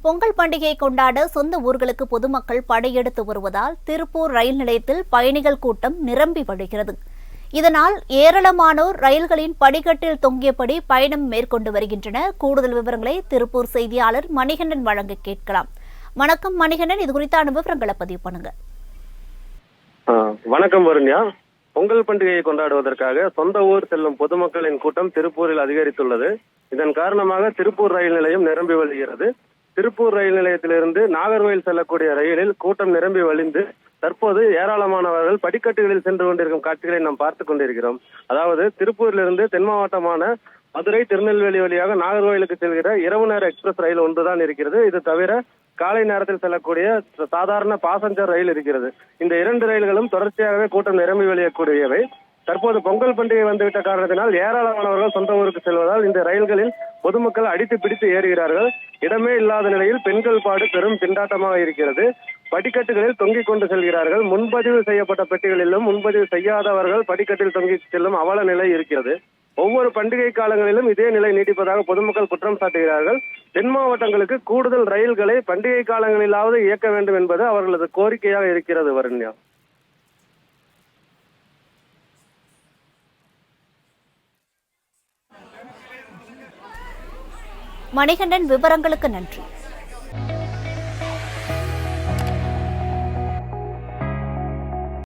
பொங்கல் பண்டிகையை கொண்டாட சொந்த ஊர்களுக்கு பொதுமக்கள் படையெடுத்து வருவதால் திருப்பூர் ரயில் நிலையத்தில் பயணிகள் கூட்டம் நிரம்பி வழிகிறது. இதனால் ஏராளமானோர் ரயில்களின் படிக்கட்டில் தொங்கியபடி பயணம் மேற்கொண்டு வருகின்றனர். கூடுதல் விவரங்களை திருப்பூர் செய்தியாளர் மணிகண்டன் வழங்க கேட்கலாம். வணக்கம் மணிகண்டன், இது குறித்தான விவரங்களை பதிவு பண்ணுங்க. வணக்கம் வருண்யா. பொங்கல் பண்டிகையை கொண்டாடுவதற்காக சொந்த ஊர் செல்லும் பொதுமக்களின் கூட்டம் திருப்பூரில் அதிகரித்துள்ளது. இதன் காரணமாக திருப்பூர் ரயில் நிலையம் நிரம்பி வழிகிறது. திருப்பூர் ரயில் நிலையத்திலிருந்து நாகர்கோவில் செல்லக்கூடிய ரயிலில் கூட்டம் நிரம்பி வழிந்து தற்போது ஏராளமானவர்கள் படிக்கட்டுகளில் சென்று கொண்டிருக்கும் காட்சிகளை நாம் பார்த்துக் கொண்டிருக்கிறோம். அதாவது திருப்பூரிலிருந்து தென் மாவட்டமான மதுரை, திருநெல்வேலி வழியாக நாகர்கோவிலுக்கு செல்கிற இரவு நேர எக்ஸ்பிரஸ் ரயில் ஒன்றுதான் இருக்கிறது. இது தவிர காலை நேரத்தில் செல்லக்கூடிய சாதாரண பாசஞ்சர் ரயில் இருக்கிறது. இந்த இரண்டு ரயில்களும் தொடர்ச்சியாகவே கூட்டம் நிரம்பி வழியக்கூடியவை. தற்போது பொங்கல் பண்டிகை வந்துவிட்ட காரணத்தினால் ஏராளமானவர்கள் சொந்த ஊருக்கு செல்வதால் இந்த ரயில்களில் பொதுமக்கள் அடித்து பிடித்து ஏறுகிறார்கள். இடமே இல்லாத நிலையில் பெண்கள் பாடு பெரும் திண்டாட்டமாக இருக்கிறது. படிக்கட்டுகளில் தொங்கிக் கொண்டு செல்கிறார்கள். முன்பதிவு செய்யப்பட்ட பெட்டிகளிலும் முன்பதிவு செய்யாதவர்கள் படிக்கட்டில் தொங்கி செல்லும் அவல நிலை இருக்கிறது. ஒவ்வொரு பண்டிகை காலங்களிலும் இதே நிலை நீடிப்பதாக பொதுமக்கள் குற்றம் சாட்டுகிறார்கள். தென் மாவட்டங்களுக்கு கூடுதல் ரயில்களை பண்டிகை காலங்களிலாவது இயக்க வேண்டும் என்பது அவர்களது கோரிக்கையாக இருக்கிறது. வருண்யா, மணிகண்டன், விவரங்களுக்கு நன்றி.